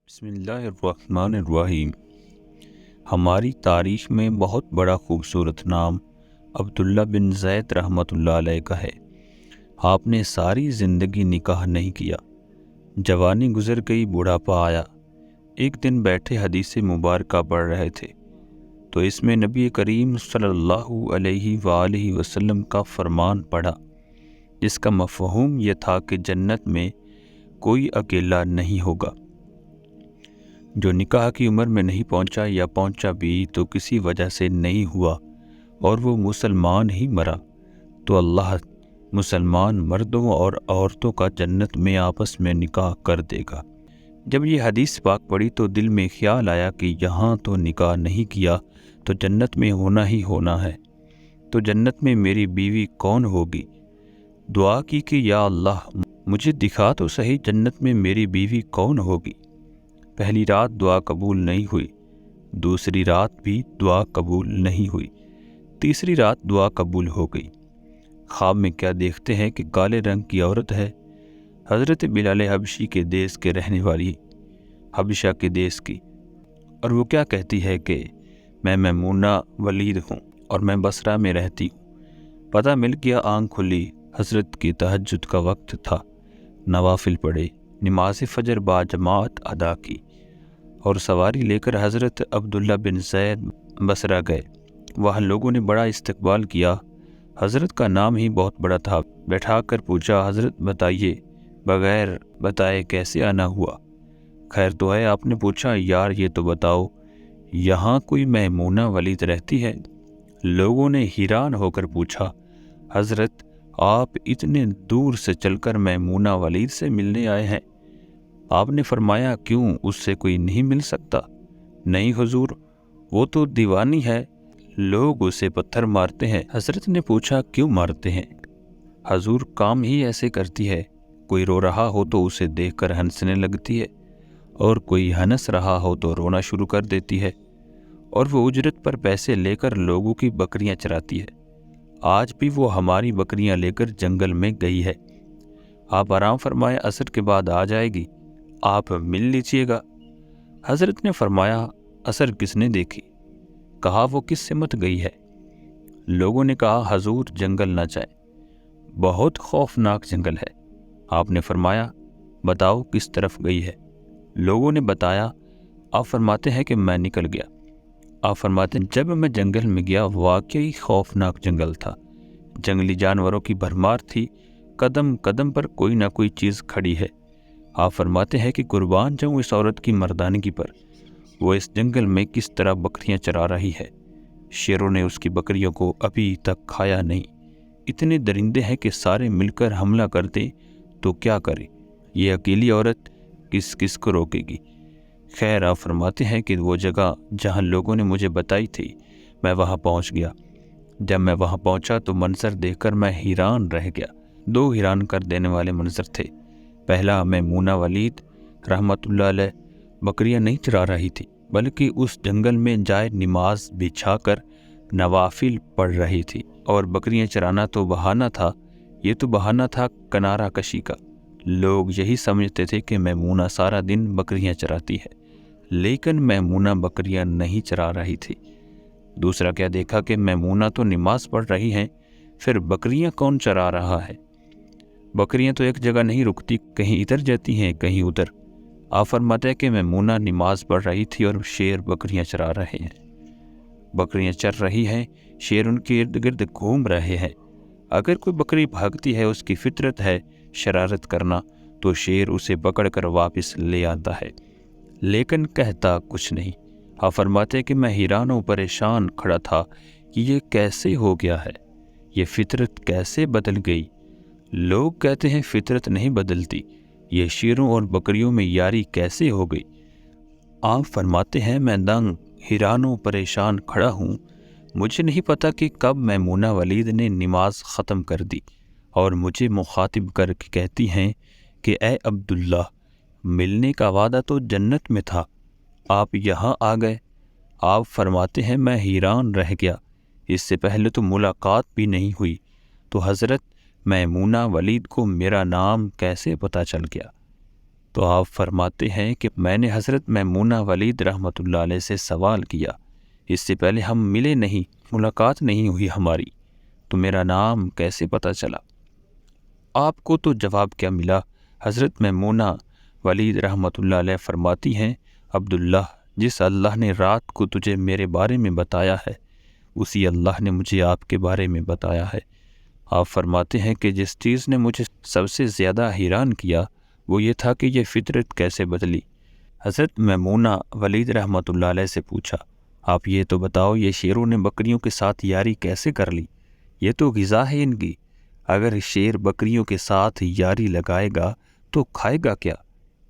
بسم اللہ الرحمن الرحیم۔ ہماری تاریخ میں بہت بڑا خوبصورت نام عبداللہ بن زید رحمۃ اللہ علیہ کا ہے۔ آپ نے ساری زندگی نکاح نہیں کیا، جوانی گزر گئی، بڑھاپا آیا۔ ایک دن بیٹھے حدیث مبارکہ پڑھ رہے تھے تو اس میں نبی کریم صلی اللہ علیہ وآلہ وسلم کا فرمان پڑھا، جس کا مفہوم یہ تھا کہ جنت میں کوئی اکیلا نہیں ہوگا۔ جو نکاح کی عمر میں نہیں پہنچا یا پہنچا بھی تو کسی وجہ سے نہیں ہوا اور وہ مسلمان ہی مرا، تو اللہ مسلمان مردوں اور عورتوں کا جنت میں آپس میں نکاح کر دے گا۔ جب یہ حدیث پاک پڑھی تو دل میں خیال آیا کہ یہاں تو نکاح نہیں کیا تو جنت میں ہونا ہی ہونا ہے، تو جنت میں میری بیوی کون ہوگی؟ دعا کی کہ یا اللہ مجھے دکھا تو صحیح جنت میں میری بیوی کون ہوگی۔ پہلی رات دعا قبول نہیں ہوئی، دوسری رات بھی دعا قبول نہیں ہوئی، تیسری رات دعا قبول ہو گئی۔ خواب میں کیا دیکھتے ہیں کہ کالے رنگ کی عورت ہے، حضرت بلال حبشی کے دیس کے رہنے والی، حبشہ کے دیس کی، اور وہ کیا کہتی ہے کہ میں میمونہ ولید ہوں اور میں بصرہ میں رہتی ہوں۔ پتہ مل گیا، آنکھ کھلی، حضرت کی تہجد کا وقت تھا، نوافل پڑھے، نماز فجر با جماعت ادا کی اور سواری لے کر حضرت عبداللہ بن زید بصرہ گئے۔ وہاں لوگوں نے بڑا استقبال کیا، حضرت کا نام ہی بہت بڑا تھا۔ بیٹھا کر پوچھا، حضرت بتائیے، بغیر بتائے کیسے آنا ہوا؟ خیر تو ہے؟ آپ نے پوچھا، یار یہ تو بتاؤ یہاں کوئی میمونہ ولید رہتی ہے؟ لوگوں نے حیران ہو کر پوچھا، حضرت آپ اتنے دور سے چل کر میمونہ ولید سے ملنے آئے ہیں؟ آپ نے فرمایا، کیوں اس سے کوئی نہیں مل سکتا؟ نہیں حضور، وہ تو دیوانی ہے، لوگ اسے پتھر مارتے ہیں۔ حضرت نے پوچھا، کیوں مارتے ہیں؟ حضور کام ہی ایسے کرتی ہے، کوئی رو رہا ہو تو اسے دیکھ کر ہنسنے لگتی ہے، اور کوئی ہنس رہا ہو تو رونا شروع کر دیتی ہے، اور وہ اجرت پر پیسے لے کر لوگوں کی بکریاں چراتی ہے۔ آج بھی وہ ہماری بکریاں لے کر جنگل میں گئی ہے، آپ آرام فرمائے، عصر کے بعد آ جائے گی، آپ مل لیجیے گا۔ حضرت نے فرمایا، عصر کس نے دیکھی؟ کہا، وہ کس سمت گئی ہے؟ لوگوں نے کہا، حضور جنگل نہ جائیں، بہت خوفناک جنگل ہے۔ آپ نے فرمایا، بتاؤ کس طرف گئی ہے؟ لوگوں نے بتایا۔ آپ فرماتے ہیں کہ میں نکل گیا۔ آپ فرماتے ہیں، جب میں جنگل میں گیا واقعی خوفناک جنگل تھا، جنگلی جانوروں کی بھرمار تھی، قدم قدم پر کوئی نہ کوئی چیز کھڑی ہے۔ آپ فرماتے ہیں کہ قربان جاؤں اس عورت کی مردانگی پر، وہ اس جنگل میں کس طرح بکریاں چرا رہی ہے، شیروں نے اس کی بکریوں کو ابھی تک کھایا نہیں، اتنے درندے ہیں کہ سارے مل کر حملہ کر دیں تو کیا کرے، یہ اکیلی عورت کس کس کو روکے گی؟ خیر آپ فرماتے ہیں کہ وہ جگہ جہاں لوگوں نے مجھے بتائی تھی میں وہاں پہنچ گیا۔ جب میں وہاں پہنچا تو منظر دیکھ کر میں حیران رہ گیا۔ دو حیران کر دینے والے منظر تھے۔ پہلا، میمونہ ولید رحمۃ اللہ علیہ بکریاں نہیں چرا رہی تھی، بلکہ اس جنگل میں جائے نماز بچھا کر نوافل پڑھ رہی تھی، اور بکریاں چرانا تو بہانہ تھا، یہ تو بہانہ تھا کنارہ کشی کا۔ لوگ یہی سمجھتے تھے کہ میمونہ سارا دن بکریاں چراتی ہے، لیکن میمونہ بکریاں نہیں چرا رہی تھی۔ دوسرا کیا دیکھا کہ میمونہ تو نماز پڑھ رہی ہیں، پھر بکریاں کون چرا رہا ہے؟ بکریاں تو ایک جگہ نہیں رکتی، کہیں ادھر جاتی ہیں کہیں ادھر۔ آپ فرماتے ہیں کہ میمونہ نماز پڑھ رہی تھی اور شیر بکریاں چرا رہے ہیں۔ بکریاں چر رہی ہیں، شیر ان کے ارد گرد گھوم رہے ہیں۔ اگر کوئی بکری بھاگتی ہے، اس کی فطرت ہے شرارت کرنا، تو شیر اسے پکڑ کر واپس لے آتا ہے، لیکن کہتا کچھ نہیں۔ آپ فرماتے ہیں کہ میں حیران و پریشان کھڑا تھا کہ یہ کیسے ہو گیا ہے، یہ فطرت کیسے بدل گئی؟ لوگ کہتے ہیں فطرت نہیں بدلتی، یہ شیروں اور بکریوں میں یاری کیسے ہو گئی؟ آپ فرماتے ہیں، میں دنگ حیران و پریشان کھڑا ہوں، مجھے نہیں پتا کہ کب میمونہ ولید نے نماز ختم کر دی اور مجھے مخاطب کر کے کہتی ہیں کہ اے عبداللہ، ملنے کا وعدہ تو جنت میں تھا، آپ یہاں آ گئے۔ آپ فرماتے ہیں، میں حیران رہ گیا، اس سے پہلے تو ملاقات بھی نہیں ہوئی، تو حضرت میمونہ ولید کو میرا نام کیسے پتہ چل گیا؟ تو آپ فرماتے ہیں کہ میں نے حضرت میمونہ ولید رحمۃ اللہ علیہ سے سوال کیا، اس سے پہلے ہم ملے نہیں، ملاقات نہیں ہوئی ہماری، تو میرا نام کیسے پتہ چلا؟ آپ کو تو جواب کیا ملا؟ حضرت میمونہ ولید رحمۃ اللہ علیہ فرماتی ہیں، عبداللہ، جس اللہ نے رات کو تجھے میرے بارے میں بتایا ہے، اسی اللہ نے مجھے آپ کے بارے میں بتایا ہے۔ آپ فرماتے ہیں کہ جس چیز نے مجھے سب سے زیادہ حیران کیا وہ یہ تھا کہ یہ فطرت کیسے بدلی۔ حضرت میمونہ ولید رحمۃ اللہ علیہ سے پوچھا، آپ یہ تو بتاؤ، یہ شیروں نے بکریوں کے ساتھ یاری کیسے کر لی؟ یہ تو غذا ہے ان کی، اگر شیر بکریوں کے ساتھ یاری لگائے گا تو کھائے گا کیا؟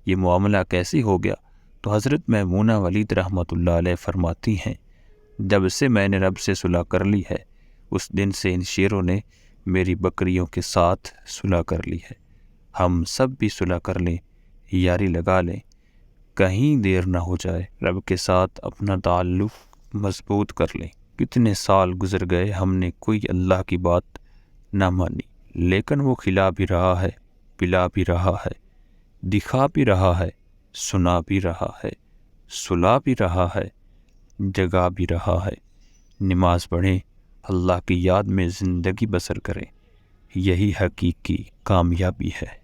یہ معاملہ کیسے ہو گیا؟ تو حضرت میمونہ ولید رحمۃ اللہ علیہ فرماتی ہیں، جب سے میں نے رب سے صلح کر لی ہے، اس دن سے ان شیروں نے میری بکریوں کے ساتھ صلح کر لی ہے۔ ہم سب بھی صلح کر لیں، یاری لگا لیں، کہیں دیر نہ ہو جائے، رب کے ساتھ اپنا تعلق مضبوط کر لیں۔ کتنے سال گزر گئے، ہم نے کوئی اللہ کی بات نہ مانی، لیکن وہ کھلا بھی رہا ہے، پلا بھی رہا ہے، دکھا بھی رہا ہے، سنا بھی رہا ہے، سلا بھی رہا ہے، جگا بھی رہا ہے۔ نماز پڑھیں، اللہ کی یاد میں زندگی بسر کریں، یہی حقیقی کامیابی ہے۔